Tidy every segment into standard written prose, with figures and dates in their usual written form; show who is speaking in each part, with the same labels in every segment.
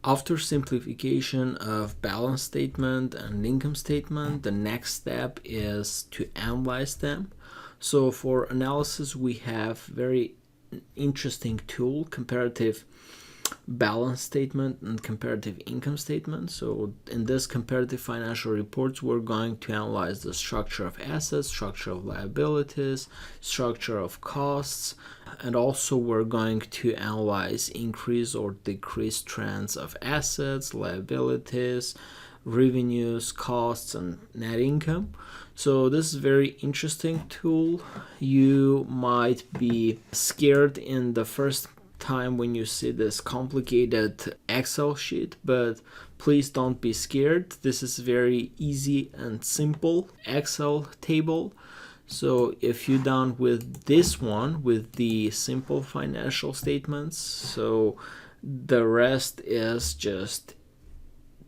Speaker 1: After simplification of balance statement and income statement, the next step is to analyze them. So for analysis, we have very interesting tool, comparative balance statement and comparative income statement. So in this comparative financial reports, we're going to analyze the structure of assets, structure of liabilities, structure of costs, and also we're going to analyze increase or decrease trends of assets, liabilities, revenues, costs, and net income. So this is a very interesting tool. You might be scared in the first time when you see this complicated Excel sheet, but please don't be scared. This is very easy and simple Excel table. So if you're done with this one, with the simple financial statements, so the rest is just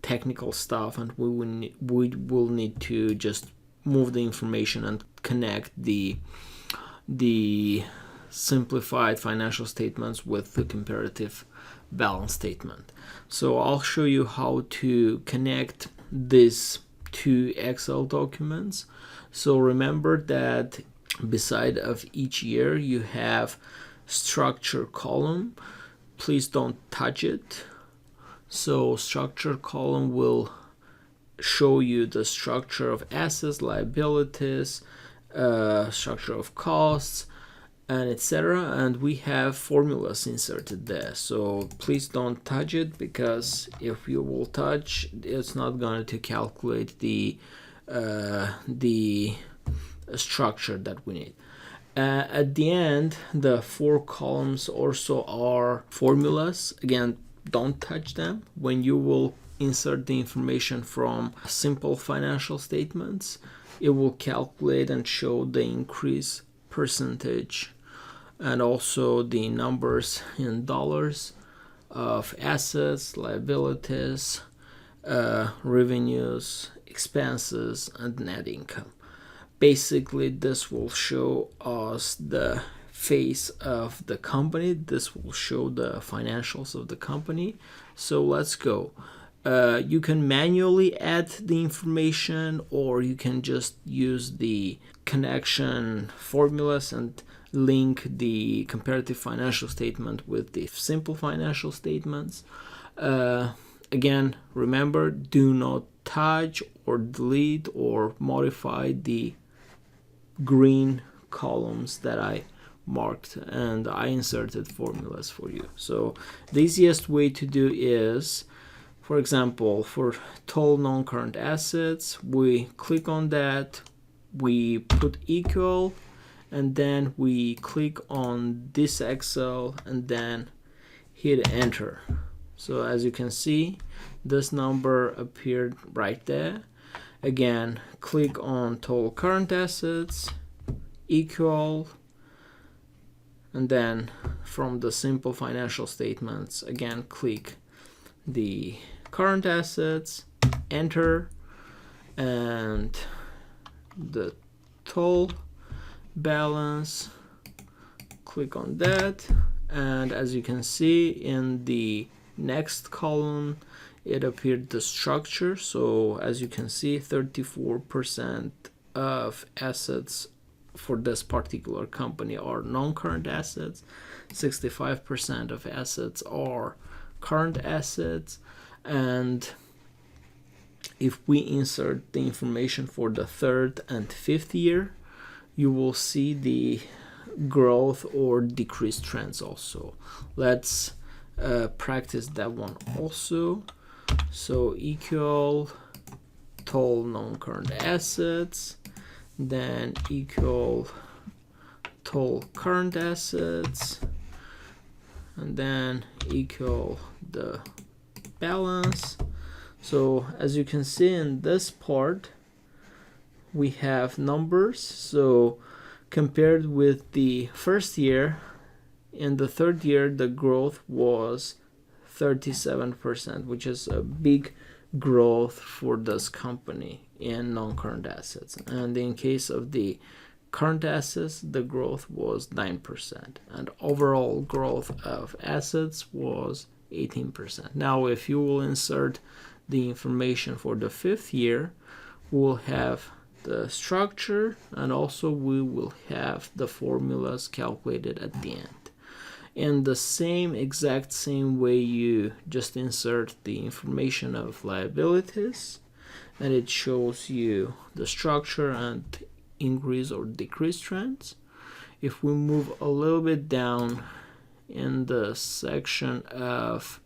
Speaker 1: technical stuff, and we will need to just move the information and connect the simplified financial statements with the comparative balance statement. So I'll show you how to connect these two Excel documents. So remember that beside of each year you have structure column. Please don't touch it. So structure column will show you the structure of assets, liabilities, structure of costs, and etc. And we have formulas inserted there, so please don't touch it, because if you will touch, it's not going to calculate the structure that we need. At the end, the 4 columns also are formulas. Again, don't touch them. When you will insert the information from simple financial statements, it will calculate and show the increase percentage and also the numbers in dollars of assets, liabilities, revenues, expenses, and net income. Basically, this will show us the face of the company. This will show the financials of the company. So let's go. You can manually add the information, or you can just use the connection formulas and link the comparative financial statement with the simple financial statements. Again, remember, do not touch or delete or modify the green columns that I marked, and I inserted formulas for you. So the easiest way to do is, for example, for total non-current assets, we click on that, we put equal, and then we click on this Excel and then hit enter. So as you can see, this number appeared right there. Again, click on total current assets, equal, and then from the simple financial statements, again, click the current assets, enter, and the total balance, click on that, and as you can see in the next column it appeared the structure. So as you can see, 34% of assets for this particular company are non-current assets, 65% of assets are current assets, and if we insert the information for the 3rd and 5th year, you will see the growth or decrease trends also. Let's practice that one also. So equal total non-current assets, then equal total current assets, and then equal the balance. So as you can see in this part, we have numbers. So compared with the first year, in the 3rd year the growth was 37%, which is a big growth for this company in non-current assets. And in case of the current assets, the growth was 9%, and overall growth of assets was 18%. Now if you will insert the information for the 5th year, we'll have the structure, and also we will have the formulas calculated at the end. In the exact same way, you just insert the information of liabilities, and it shows you the structure and increase or decrease trends. If we move a little bit down in the section of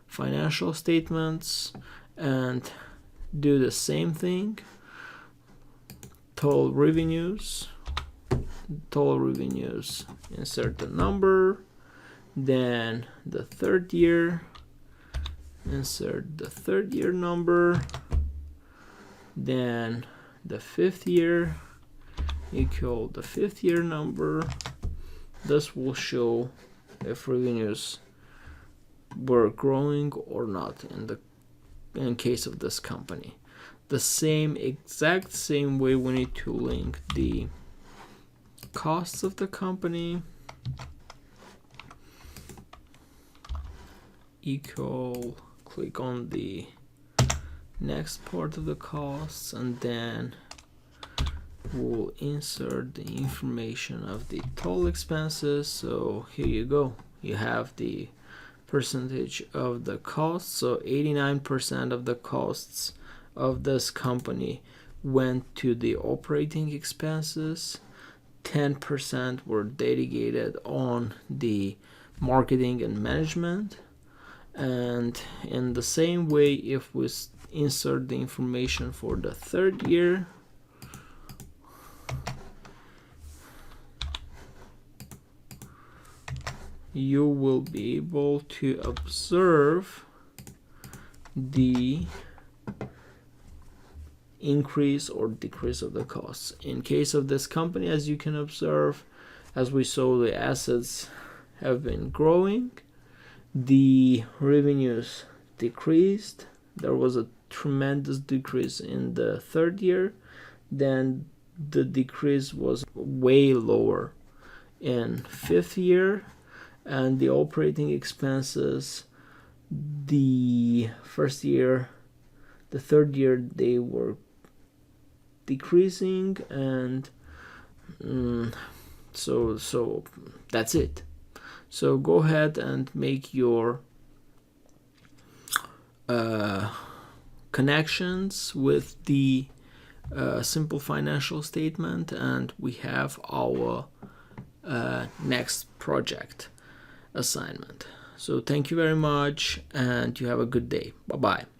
Speaker 1: financial statements and do the same thing, total revenues, insert the number, then the 3rd year, insert the 3rd year number, then the 5th year equal the 5th year number. This will show if revenues were growing or not in case of this company. The exact same way, we need to link the costs of the company equal, click on the next part of the costs, and then we'll insert the information of the total expenses. So here you go, you have the percentage of the costs. So 89% of the costs of this company went to the operating expenses, 10% were dedicated on the marketing and management. And in the same way, if we insert the information for the 3rd year, you will be able to observe the increase or decrease of the costs. In case of this company, as you can observe, as we saw, the assets have been growing, the revenues decreased. There was a tremendous decrease in the 3rd year, then the decrease was way lower in 5th year, and the operating expenses, the 1st year, the 3rd year, they were decreasing, and so that's it. So go ahead and make your connections with the simple financial statement, and we have our next project assignment. So thank you very much, and you have a good day. Bye bye.